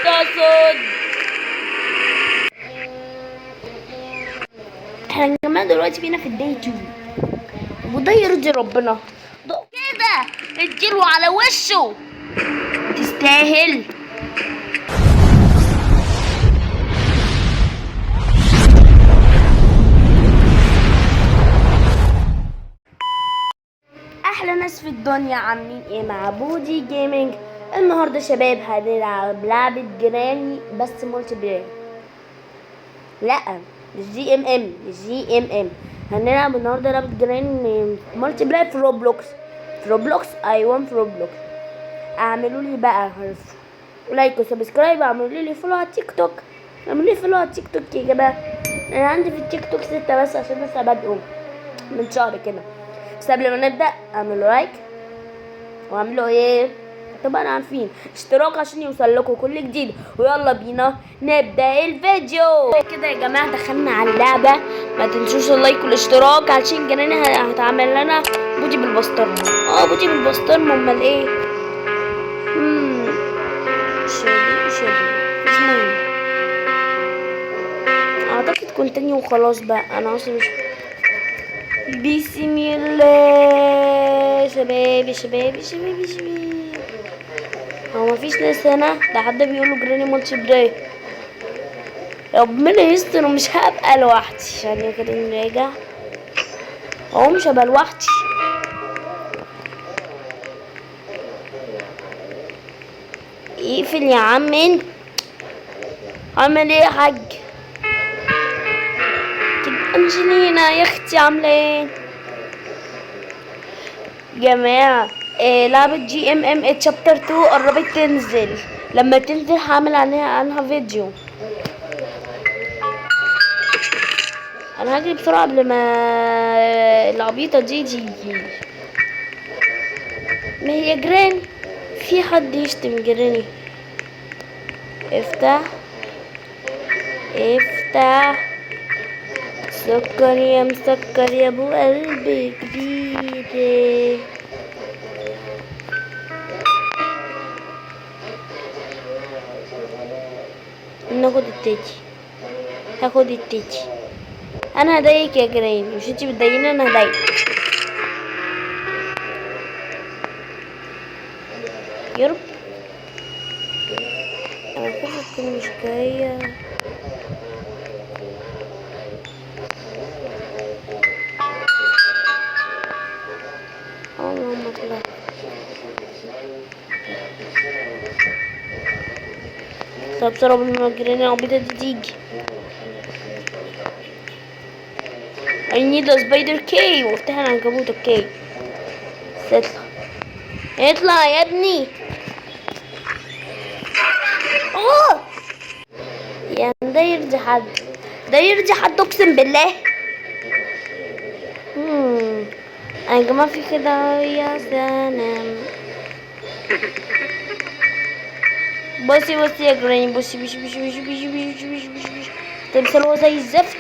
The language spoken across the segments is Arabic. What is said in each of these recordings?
تصد. احنا يا جماعة دلوقتي بينا في الداي 2 وده يرضي ربنا. ده كده اديله على وشه، تستاهل. احلى ناس في الدنيا عاملين ايه مع بودي جيمنج؟ النهارده شباب هنلعب لعبة جراني بس مولتي بلاير. لا مش جي ام ام، مش جي ام ام. هنلعب النهارده لعبة جراني مولتي بلاير في روبلوكس. في روبلوكس، ايوه في روبلوكس. اعملوا لي بقى لايك وسبسكرايب، اعملوا لي فولو على التيك توك. اعملوا لي فولو على التيك توك يا جماعه. انا عندي في التيك توك 6 بس عشان لسه بادئه من شهر كده. بس قبل ما نبدأ اعملوا لايك واعملوا ايه طبعا عارفين اشتراك عشان يوصل لكم كل جديد. ويلا بينا نبدأ الفيديو. كده يا جماعة دخلنا على اللعبة. ما تنسوش اللايك والاشتراك عشان جناني هتعمل لنا بودي بالبسطرمة. بودي بالبسطرمة، امال ايه؟ شادي مش مهم. اعتقد كونتينيو وخلاص بقى. انا اصلا مش بسم الله. شبابي شبابي شبابي شبابي، هو مفيش ناس هنا؟ ده حد بيقولوا جراني مولتي بلاير. ربنا يستر ومش هبقى لوحدي. ثانية كده نراجع. هو مش هبقى لوحدي. اقفل يا عم انت. عامل ايه يا حاج؟ انجلينا يا اختي عامله ايه؟ جماعة لعبة جي ام ام تشابتر 2 قربت تنزل. لما تنزل هعمل عنها فيديو. انا هجري بسرعة قبل ما العبيطة دي تيجي. ما هي جراني، في حد يشتم جراني. افتح افتح. سكر يا مسكر يا ابو قلبي كبير. ناخد التيتي. هاخد التيتي. انا هضايقك يا جراني، مش انتي بتضايقيني، انا هضايقك. يا رب انا خايفة تكون مش جاية. اللهم طلع. طب بسرعة قبل ما الجيران العبيطة دي تيجي. I need a spider key. وافتح العنكبوت. اوكي اطلع اطلع يا ابني. يعني ده يرضي حد؟ ده يرضي حد اقسم بالله. انا يا جماعة في كده يا سلام. بصي بصي يا جراني، بصي بصي بصي بصي بصي بصي بصي بصي بصي. تمثال هو زي الزفت.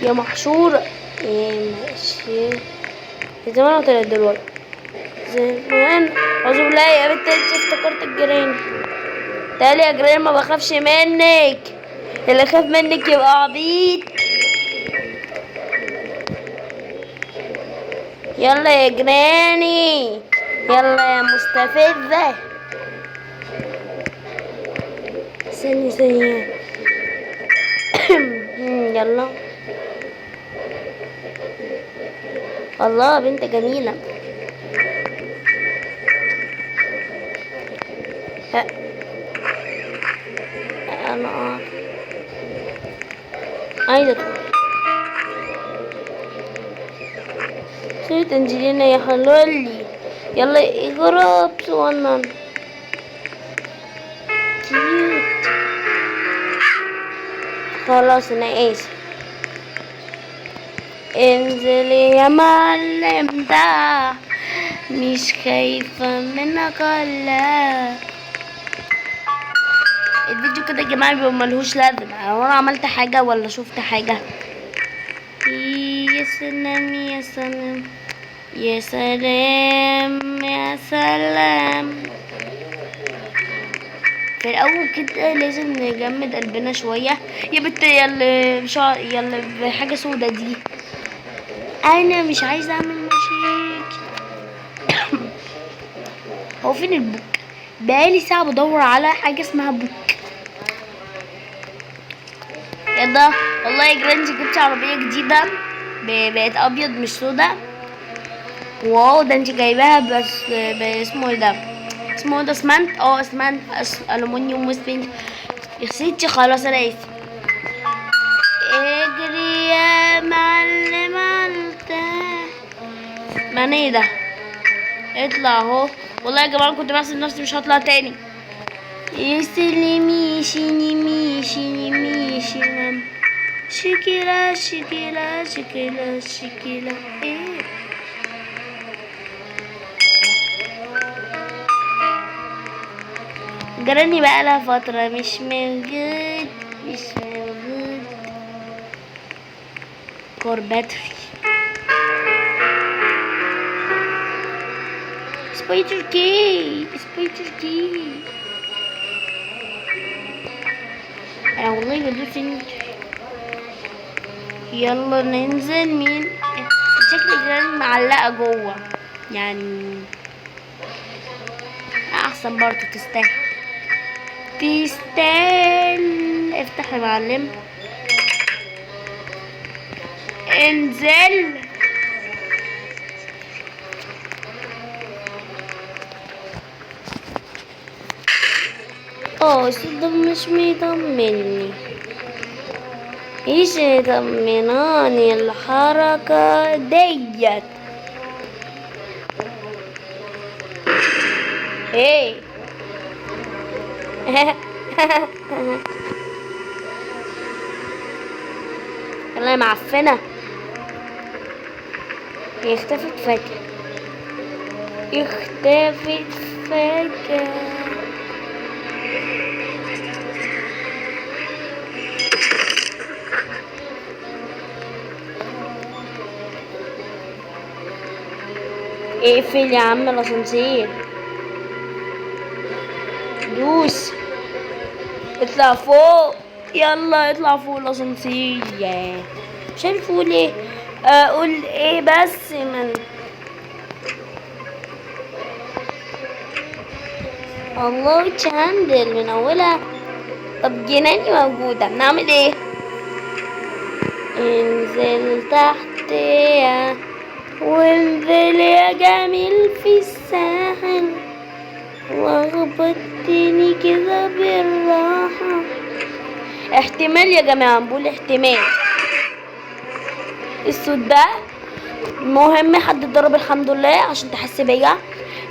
يا محشورة. ايه ماشي. زمان او طلعت دلوقتي زمان. اعوذ بالله يا بنت انت، افتكرت الجيران. تعالي يا جيران، ما بخافش منك. اللي خاف منك يبقى عبيط. يلا يا جيراني، يلا يا مستفزة. ثانية يلا. الله بنت جميلة. انا عايزة ادخل. سيرة انجلينا يا خلولي. يلا اضرب صغنن كيوت. خلاص انا اسف. انزلي يا معلم ده، مش خايفة منك ولا. الفيديو كده يا جماعة بيبقى ملهوش لازمة. هو انا عملت حاجة ولا شفت حاجة؟ يا سلام يا سلام. يا سلام يا سلام. في الاول كده لازم نجمد قلبنا شويه. يا بت يلا بحاجه سودا دي، انا مش عايزه اعمل مشاكل. هو فين البوك؟ بقالي ساعه بدور على حاجه اسمها بوك. يا ده والله يا جرانجي جبت عربيه جديده بقت ابيض مش سودا. واو ده انت جايباها بس اسمه ايه ده؟ اسمه ده اسمنت. اسمنت الومنيوم واسفنج. يا ستي خلاص انا اسف. اجري يا معلم انت. من ايه ده؟ اطلع اهو. والله يا جماعه كنت بحسب نفسي مش هطلع تاني. يسلمي شيني ميشي ميشي مام. شكيلا شكيلا شكيلا شكيلا ايه. جراني بقالها فترة مش موجود. كور باتري. سبايدر كي. انا والله بدوس يلا ننزل. مين شكل جراني معلقة جوه يعني احسن برضه تستاهل. افتح يا معلم. انزل. صدق مش مطمني. ايش يطمناني الحركة ديت؟ ايه انا معفنة. اختفت فجأة. اقفل يا عم الاسانسير. دوس. اطلع فوق. يلا اطلع فوق الاسانسير. مش عارف اقول ايه. اقول ايه بس من الله تشاندل من اولها. طب جناني موجودة نعمل ايه؟ انزل تحت وانزل يا جميل في الساحل واخبطتني كده بالراحة. احتمال يا جماعة نقول احتمال الصوت ده مهم. حد ضرب الحمد لله عشان تحس بيا.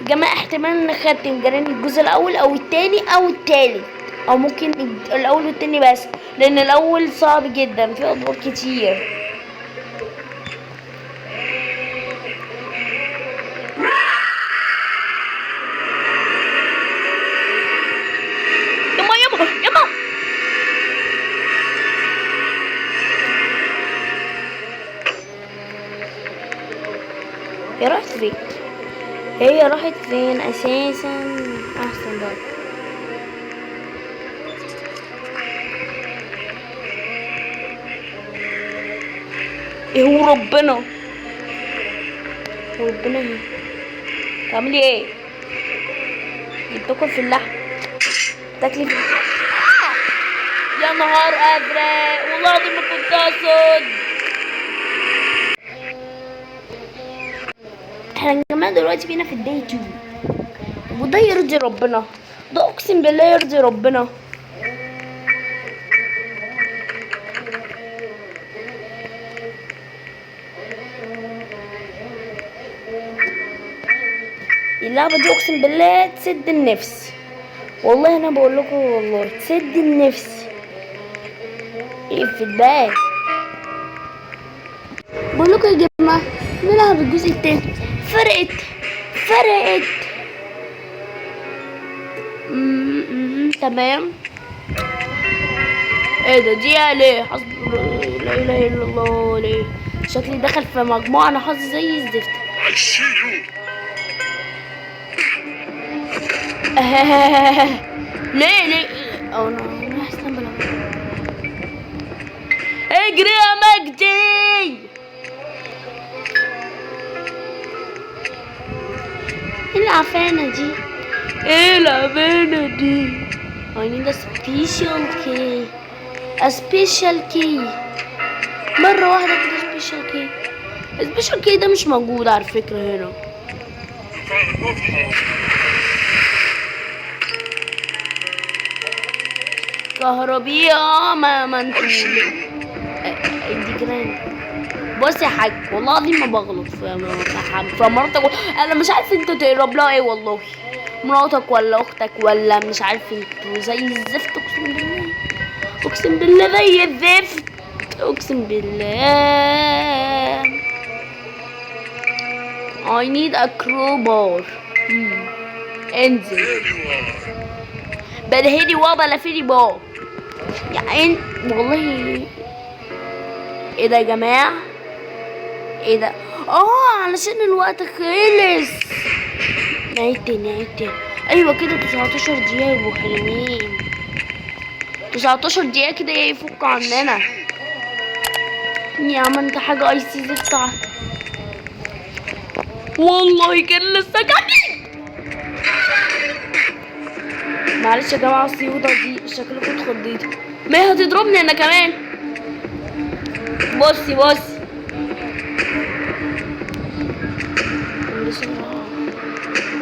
جماعة احتمال نختم جراني الجزء الاول او التاني او التالت او ممكن الاول والتاني بس، لان الاول صعب جدا في ادوار كتير. يما هي راحت فين اساسا؟ احسن بقى. ايه هو ربنا ايه تعملي ايه؟ بتاكل في اللحم تاكلي في يا نهار ازرق والله العظيم ما كنت اقصد. احنا يا جماعه دلوقتي بينا في الداي 2 وده يرضي ربنا. ده اقسم بالله يرضي ربنا. اللعبة دي اقسم بالله تسد النفس. والله انا بقول لكم والله تسد النفس. ايه في الباقي بقول لكم يا جماعة نلعب الجزء التاني. فرقت تمام. ايه ده دي ليه؟ حسب لا اله الا الله. ليه شكلي دخل في مجموعة انا حظي زي الزفت. ليه او انا هستنبل. اجري يا مجدي. ايه العفانة دي؟ ايه العفانة دي؟ I need a special key. A special key. مرة واحدة كده special key. special key ده مش موجود على فكرة هنا. كهربية ما منتول. دي جراني. بص يا حاج والله العظيم ما بغلط في مراتك. انا مش عارف انت تقرب لها ايه والله. مراتك ولا اختك ولا مش عارف انتوا زي الزفت. اقسم بالله اقسم بالله زي الزفت اقسم بالله. I need a crowbar. انزل بلا هيدي ولا فيدي بار يعني والله. ايه ده يا جماعه؟ ايه ده؟ علشان الوقت خلص. نعيد تاني. ايوه كده 19 دقيقة يبقوا حلوين. 19 دقيقة كده يفك عننا. يا عم انت حاجة اي سي زفت. والله كان لسه كمل. معلش يا جماعة السيوطة دي شكلكم اتخضيتوا. ما هي هتضربني انا كمان. بصي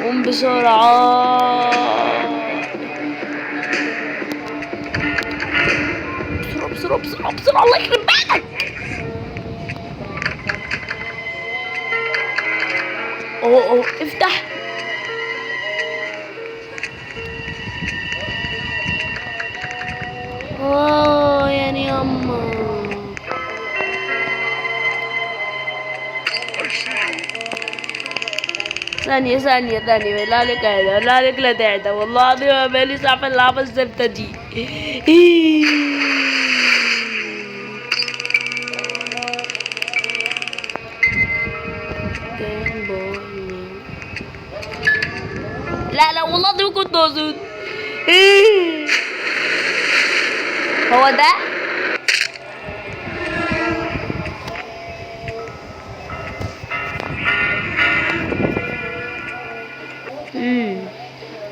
قوم بسرعة. بسرعة الله يخرب بيتك. افتح. يعني يما ثانية بالله عليك اهدى. بالله عليك لا تهدى والله العظيم ما بالي ساعة في اللعبة الزبدة دي. لا والله العظيم كنت اقصد. هو ده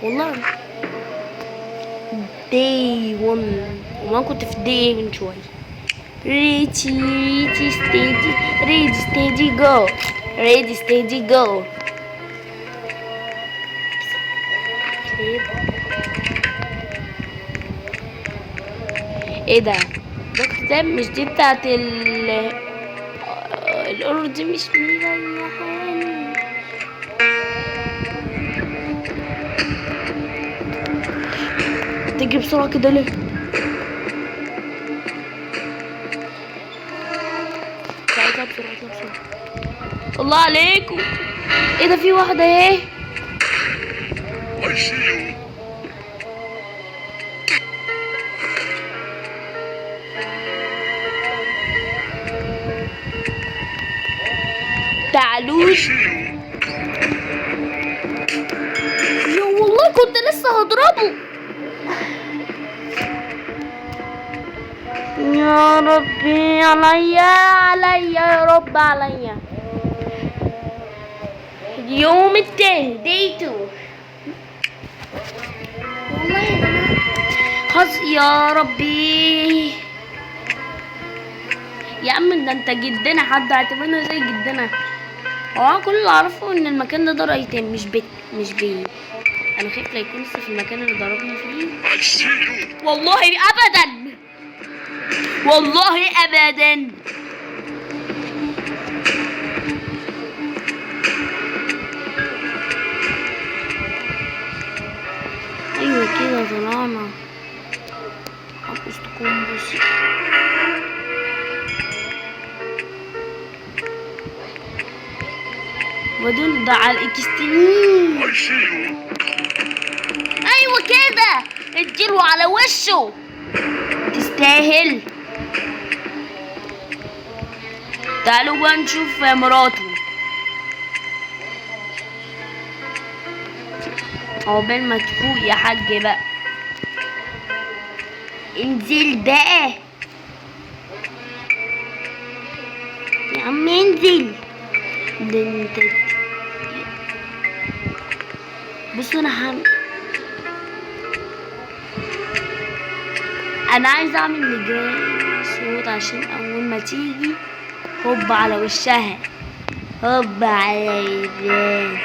والله day 1 وما كنت في day من شوي. ready steady go. ايه ده كتاب مش دي بتاعت الأرض مش مريحاني. تجري بسرعة كده ليه؟ بسرعة. الله عليكم. ايه ده في واحدة اهي. تعالوا يا والله كنت لسه هضربه. يا ربي عليا يا رب عليا. اليوم التاني day 2 والله يا جماعة خلاص يا ربي. يا عم ده انت جدنا حد اعتبرنا زي جدنا. هو كل اللي اعرفه ان المكان ده دار ايتام مش بيت. انا خايف لا يكون لسه في المكان اللي ضربنا فيه. والله ابدا ايوه كده طلعنا. حبس تكون بس ودول ده على الاكستريم. ايوه كده اديله على وشه تستاهل. تعالوا بقى نشوف مراته. عقبال ما تفوق يا حاج بقى. انزل بقى يا عم، انزل. ده انت بص، انا عايزه اعمل لجراي صوت عشان اول ما تيجي هوب على وشها، هوب على يدين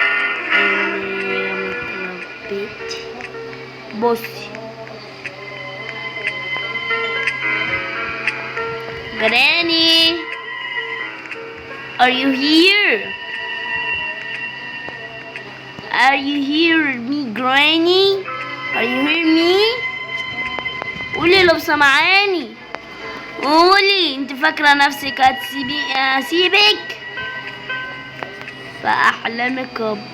يا متربيتي. بصي Granny, are you here? Are you here me Granny? Are you hear me? قولي لو سمعاني، قولي. انت فاكرة نفسك هسيبك؟ فأحلامك اب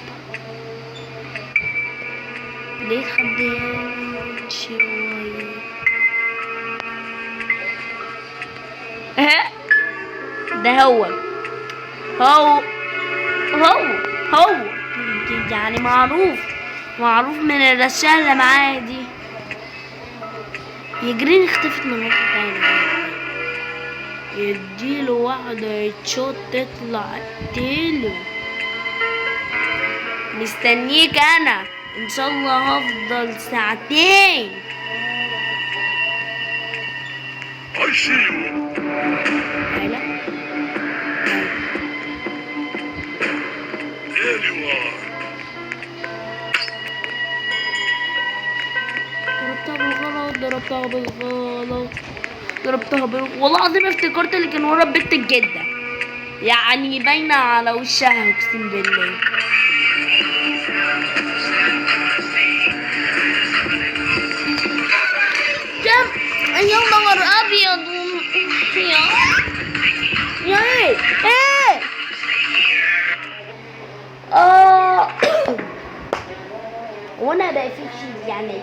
ليه خبيان شوية؟ ده هو يعني معروف من الرشاة اللي معايا دي. يجرين اختفت من وقت تاني، يديله واحدة يتشوت تطلع تقتله. مستنيك انا ان شاء الله، هفضل ساعتين. ضربتها بالغلط والله العظيم افتكرت اللي كان ورا بنت الجدة، يعني باينة على وشها اقسم بالله. كم يا نهار ابيض يا ايه وانا بقى في شيء يعني.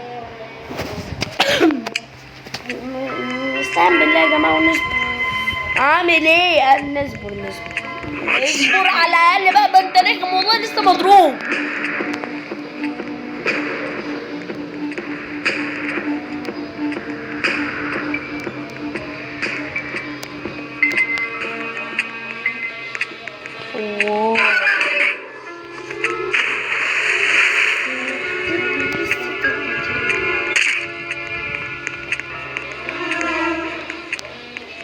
نستعين بالله يا جماعه ونصبر. عامل ايه؟ قال نصبر على الاقل بقى. انت رخم والله، لسه مضروب.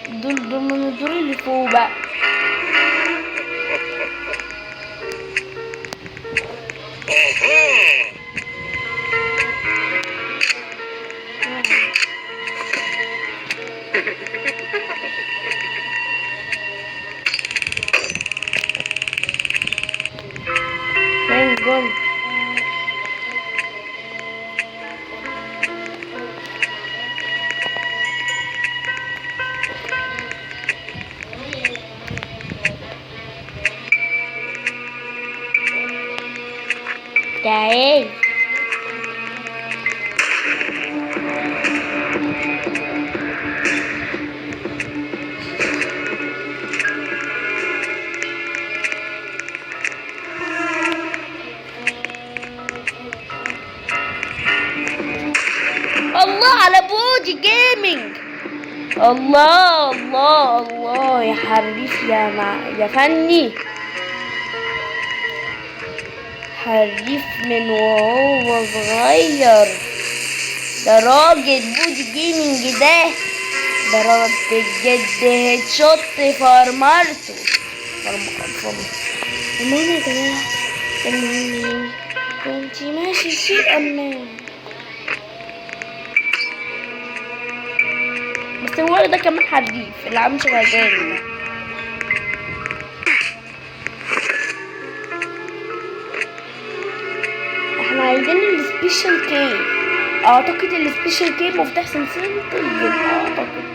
دول من الدور اللي فوق بقى. فين جول؟ تعال الله على بودي جيمنج. الله يا حريف يا فني، حريف من وهو صغير. ده راجل بودي جيمنج، ده راجل بجد. هيد شوت فرمرته. المهم يا جماعة كنت ماشي في امان، بس هو ده كمان حريف اللي عامل شبه جاري ده. احنا عايزين السبيشال كيف. اعتقد السبيشال كيف مفتاح سلسلة طيب، اعتقد.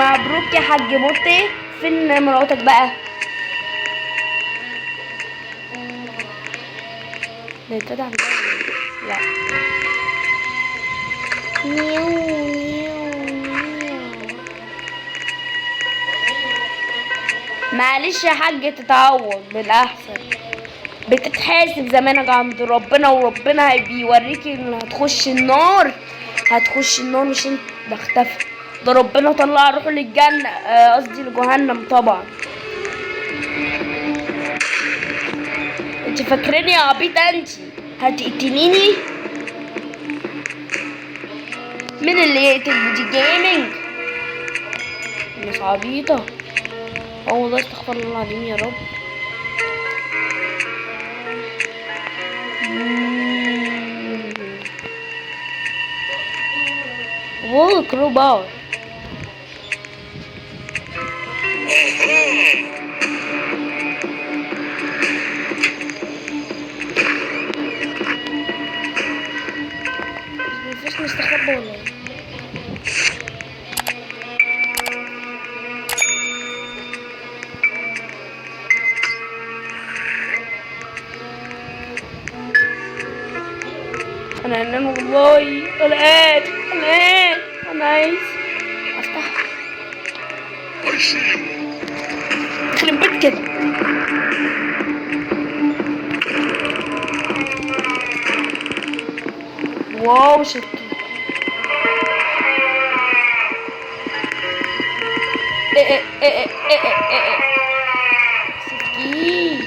مبروك يا حاج موتي. فين مراتك بقى؟ لا نيو نيو نيو. معلش يا حاج، تتعوض بالأحسن، بتتحاسب زمانك عند ربنا، وربنا بيوريكي ان هتخش النار. هتخش النار مش انت، ده اختفى، ده ربنا طلع روحه للجنة، قصدي لجهنم طبعا. انت فاكراني يا عبيطة؟ انت هتقتليني؟ مين اللي يقتل بودي جيمنج؟ الناس عبيطة. والله استغفر الله العظيم يا رب. واو كرو باور. مفيش نستخبى ولا ايه؟ انا انان والله، قلقان قلقان. انا عايز افتح. يخرب بيت كده. واو شكل. ايه ايه ايه ايه ايه ايه. سكين.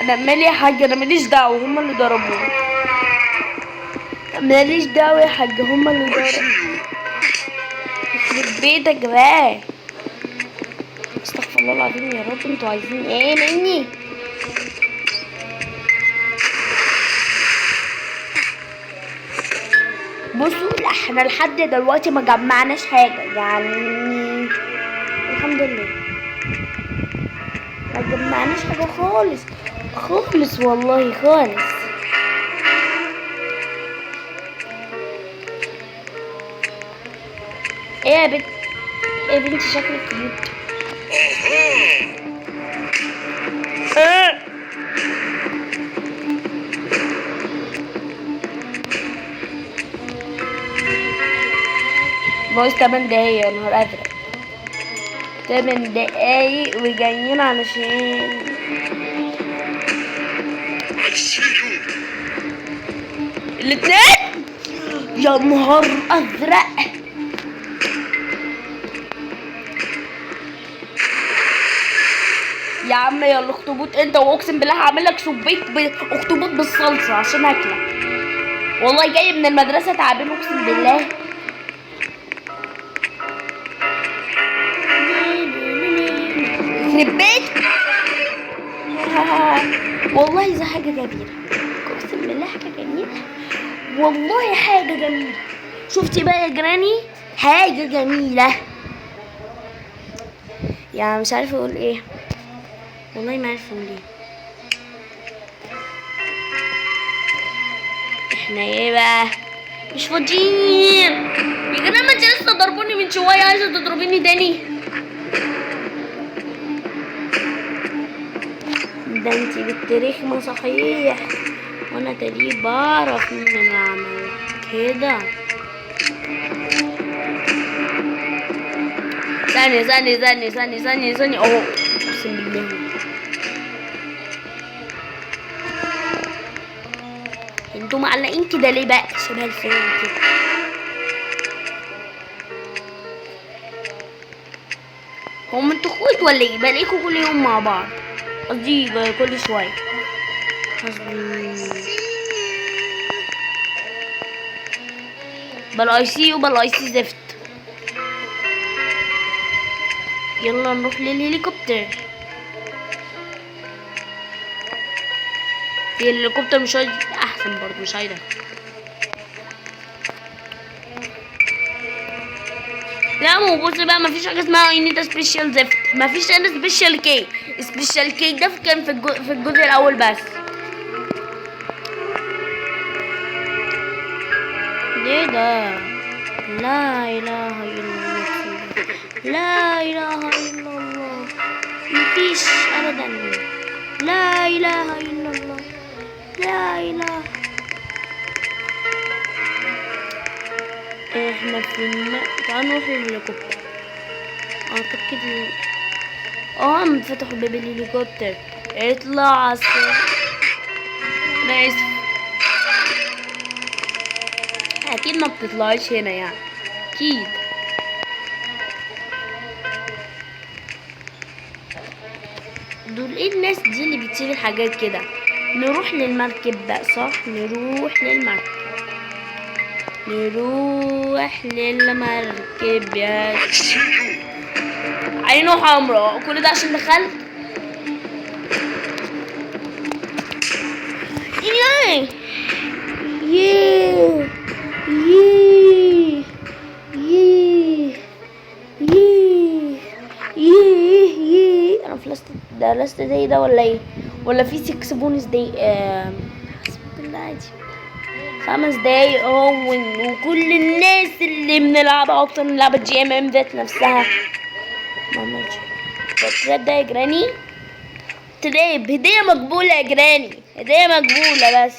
انا مالي يا حاج، انا ماليش دعوه، هما اللي ضربوني. ماليش دعوه يا حاج، هما اللي ضربوني. يخرب بيتك بقى. استغفر الله العظيم يا رب. انتوا عايزين ايه مني؟ بصوا، احنا لحد دلوقتي ما جمعناش حاجه يعني. الحمد لله ما جمعناش حاجه خالص خالص والله خالص. ايه يا بنت؟ ايه يا بنتي شكلك كيوت. بايظ 8 دقايق يا نهار ازرق. 8 دقايق وجايين علشان الاتنين. يا نهار ازرق. يا عم يا الاخطبوط انت، واقسم بالله هعمل لك سبيت اخطبوط بالصلصه عشان اكلك. والله جاي من المدرسه تعبان اقسم بالله. يخرب بيت. والله دي حاجه جميله، اقسم بالله حاجه جميله، والله حاجه جميله. شفتي بقى يا جراني؟ حاجه جميله. يعني مش عارفه اقول ايه، والله ما عارفه اقول ايه. احنا ايه بقى؟ مش فاضيين يا جماعه. ما انت لسه ضربوني من شويه، عايزه تضربيني تاني؟ ده انت بنت رخمه صحيح، وانا تاني بعرف مين اللي عمل كده. ثانية اهو، اقسم بالله. انتوا معلقين كده ليه بقى شبه الفيلم كده؟ هم انتوا اخوات ولا ايه؟ بلاقيكوا كل يوم مع بعض، قصدي كل شوية. بلا اي سي زفت. يلا نروح للهليكوبتر. الهليكوبتر مش عايز احسن برضه، مش عايزه. لا ما هو بص بقى، مفيش حاجه اسمها اي نيد سبيشال زفت، مفيش انا سبيشال كيك. سبيشال كيك ده كان في الجزء الاول بس. ليه ده؟ لا اله الا الله، لا اله الا الله، مفيش ابدا، لا اله الا الله. لا اله. احنا في تعال نروح للهليكوبتر. اعتقد فتحوا باب الهليكوبتر. اطلع عسكر. انا اسف. اكيد ما بتطلعش هنا يعني، اكيد. دول ايه الناس دي اللي بتشيل الحاجات كده؟ نروح للمركب بقى، صح؟ نروح للمركب يا عينه حمراء. كل ده عشان دخلت؟ ياه ياه ياه ياه ياه. انا فلست ده لست داي ده ولا ايه؟ ولا في 6 بونس داي؟ حسب الله عادي. 5 دقايق اهو، وكل الناس اللي بنلعبها اكتر من لعبة GMM ذات نفسها. مامتي التراب ده يا جراني، تراب هدية مقبولة يا جراني، هدية مقبولة. بس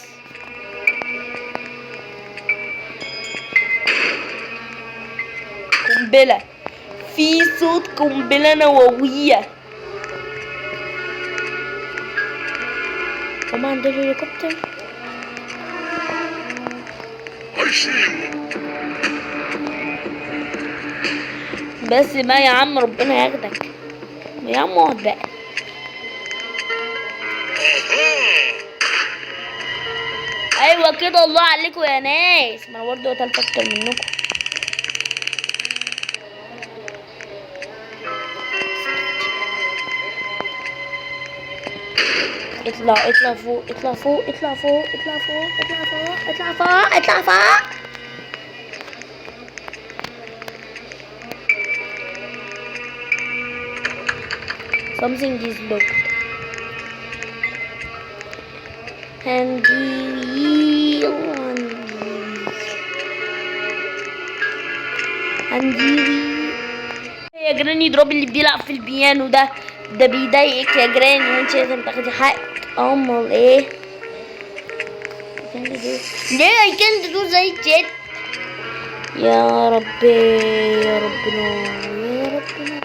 قنبلة، في صوت قنبلة نووية. هما عند الهليكوبتر. بس بقى يا عم، ربنا ياخدك يا عم. اقعد بقى. ايوه كده، الله عليكم يا ناس. ما انا برضه قتلت اكتر منكم. اطلع فوق، اطلع فوق، اطلع فوق، اطلع فوق، اطلع فوق، اطلع فوق، اطلع فوق. Something is locked. هنديري يا جراني. اضربي اللي بيلعب في البيانو ده، ده بيضايقك يا جراني، وانت لازم تاخدي حقك. امال ايه؟ ليه I can't do that? يا ربي يا ربنا يا ربنا.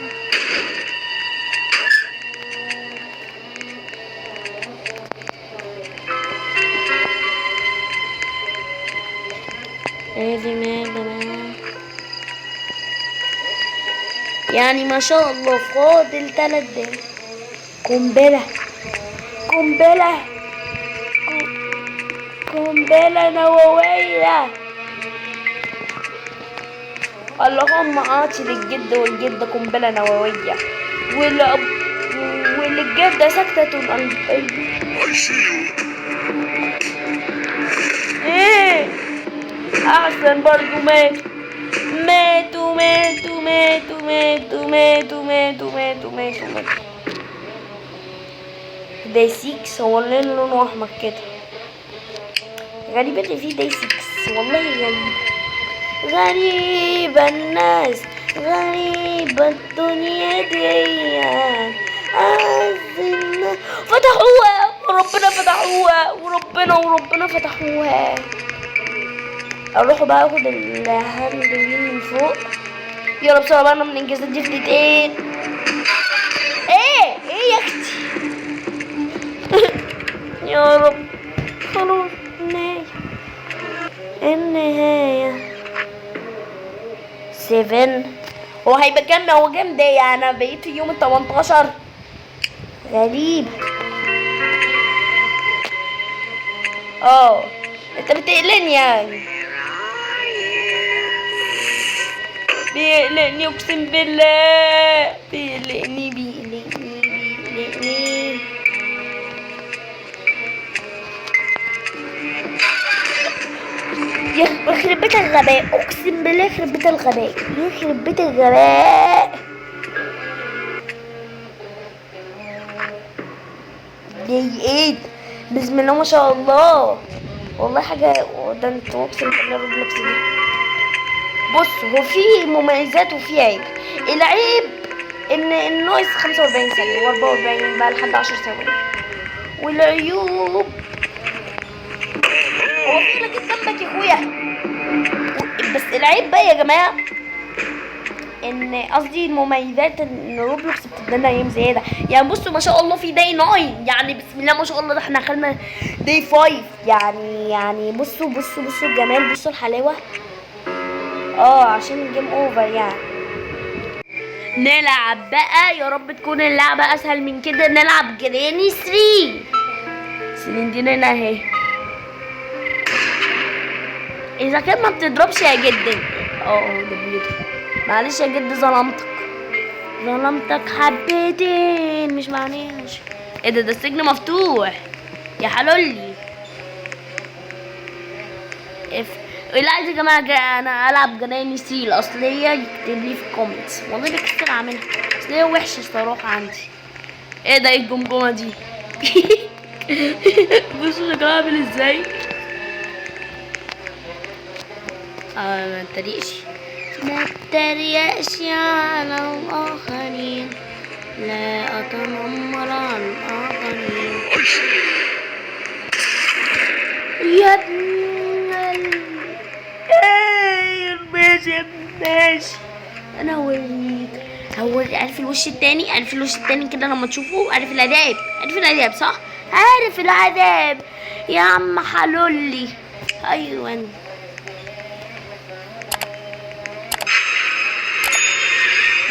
لازم يا جماعة يعني ما شاء الله فاضل 3 دقايق. قنبلة قنبلة قنبلة نووية. اللهم اعطي للجد والجدة قنبلة نووية، والجدة سكتة ايه احسن برضو. ماتوا. داي 6 هو اللي لونه احمر كده. غريبة ان في داي 6 والله. غريبة الناس، غريبة الدنيا دي. فتحوها وربنا فتحوها وربنا فتحوها. اروح بقى اخد الهاندوين من فوق. يلا بسرعة بقى، انا من الانجازات دي في دقيقتين. ايه يا اختي. يا رب خلاص النهاية 7. هو هيبقى كام؟ هو كام دقيقة؟ انا بقيت في يوم 18. غريب. انت بتقلقني يعني. بيقلقني اقسم بالله، بيقلقني. يخرب بيت الغباء، اقسم بالله يخرب بيت الغباء، يخرب بيت الغباء. ايه بسم الله ما شاء الله، والله حاجه. ده انت اقسم بالله روبلوكس دي. بص، هو في مميزات وفي عيب. العيب ان الناقص 45 ثانيه و44 بقى لحد 10 ثواني. والعيوب هو في لك جنبك يا اخويا. بس العيب بقى يا جماعه ان قصدي المميزات ان روبلوكس بتدينا ايام زياده. يعني بصوا ما شاء الله في داي 9، يعني بسم الله ما شاء الله ده احنا اخدنا داي 5. يعني بصوا الجمال، بصوا الحلاوه. عشان الجيم اوفر يعني. نلعب بقى، يا رب تكون اللعبه اسهل من كده. نلعب جراني 3 سلندرينا اهي. اذا كان ما بتضربش يا جد. ده بيضرب. معلش يا جد ظلمتك حبتين، مش معناش. ايه ده السجن مفتوح يا حلولي. لا يا جماعه انا العب جناني 3 الاصليه، يكتب لي في الكومنتس. والله بكسر اعملها، اصل هي وحشه الصراحه عندي. ايه ده، ايه الجمجمه دي؟ بصوا شكلها عامل ازاي. ما تتريقش على الآخرين، لا أتنمر على الآخرين. يا ابن ماشي. أنا هوريك. عارف الوش التاني كده لما تشوفه. عارف العذاب صح؟ عارف العذاب يا عم حلولي. أيوة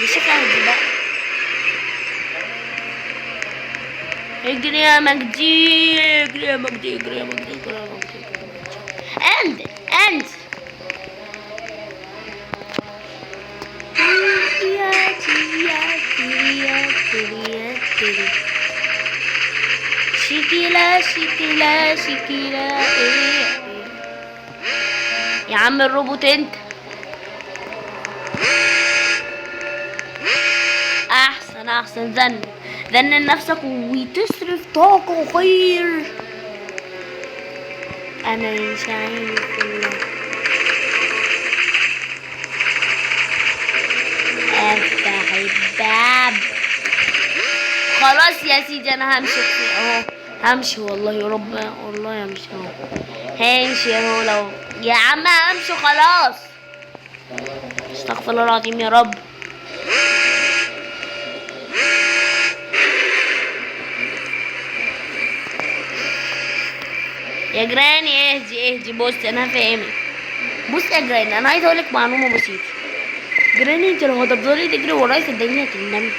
مش هاجي بقى. اجري يا مجدي. انت شكيلة ايه يا عم الروبوت انت. احسن ذنن نفسك وتصرف طاقة خير. انا مش عارف والله. افتح الباب. خلاص يا سيدي انا همشي والله يا رب، والله همشي اهو لو يا عم همشي خلاص. استغفر الله العظيم يا رب. يا جراني اهدي. بص انا هفهمك. بص يا جراني انا عايزه اقولك معلومه بسيطه. جراني انت لو هتفضلي تجري ورايا صدقيني هتندمي،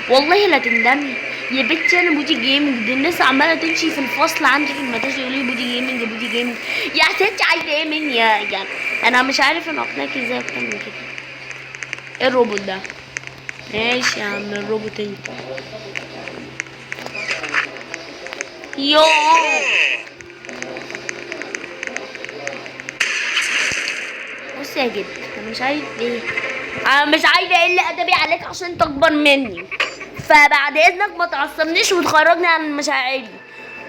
والله لا تندمي يا بنتي. انا بودي جيمنج دي الناس عماله تمشي في الفصل عندي في المدرسه يقولوا لي بودي جيمنج. يا ستي عايزه ايه مني يعني انا مش عارف انا اقنعك ازاي اكتر من كده. ايه الروبوت ده؟ ماشي يا عم الروبوت انت. بص يا جد انا مش عايزه اقل ادبي عليك عشان تكبر مني، فبعد اذنك ما تعصبنيش وتخرجني عن مشاعري.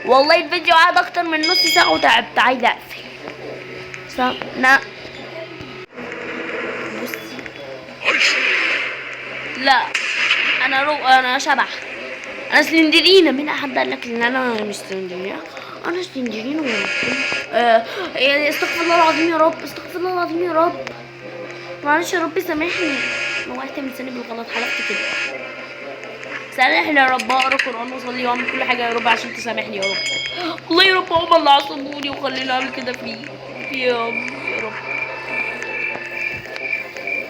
والله الفيديو قعد اكتر من نص ساعه وتعبت، عايزه اقفل. بصي لا انا شبح. انا سلندرينا. مين حد قال لك ان انا مش سلندرينا؟ انا سلندرينا. استغفر الله العظيم يا رب. معلش يا رب سامحني لو وقعت من لساني بالغلط، حلفت كده. سامحني يا رب. اقرا قران واصلي واعمل كل حاجه يا رب عشان تسامحني يا رب. والله يا رب هم اللي عصبوني وخليني اعمل كده فيه يا رب.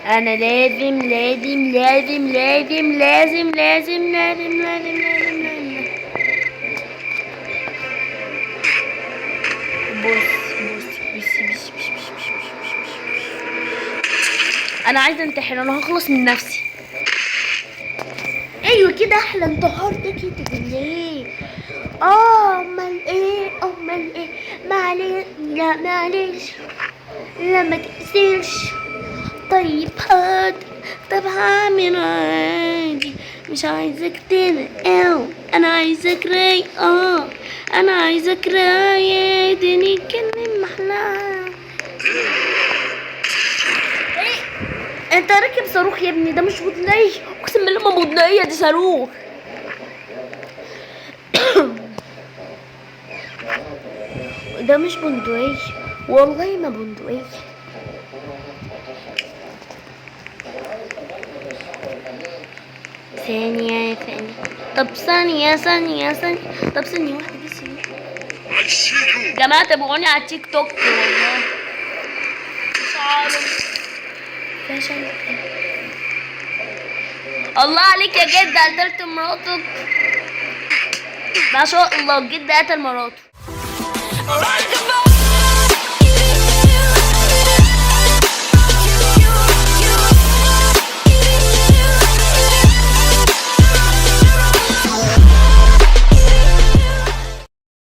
انا لازم بص انا عايزه انتحر. انا هخلص من نفسي. ايوه كده احلى انتحار ده كده بالله. امال ايه معلش لا ما تقسرش. طيب طب هعمل عادي. مش عايزك تنقل. انا عايزك رايق. انا عايزك رايق نتكلم محلاها. انت راكب صاروخ يا ابني، ده مش بطنية. اقسم بالله ما بطنية، دي صاروخ. ده مش بندقية. والله ما بندقية. ثانية. طب ثانية. طب ثانية واحدة بس. جماعة تابعوني على التيك توك والله. مش عارف. فاشل. الله عليك يا جد، قتلت مراتك. ما شاء الله، الجد قتل مراته.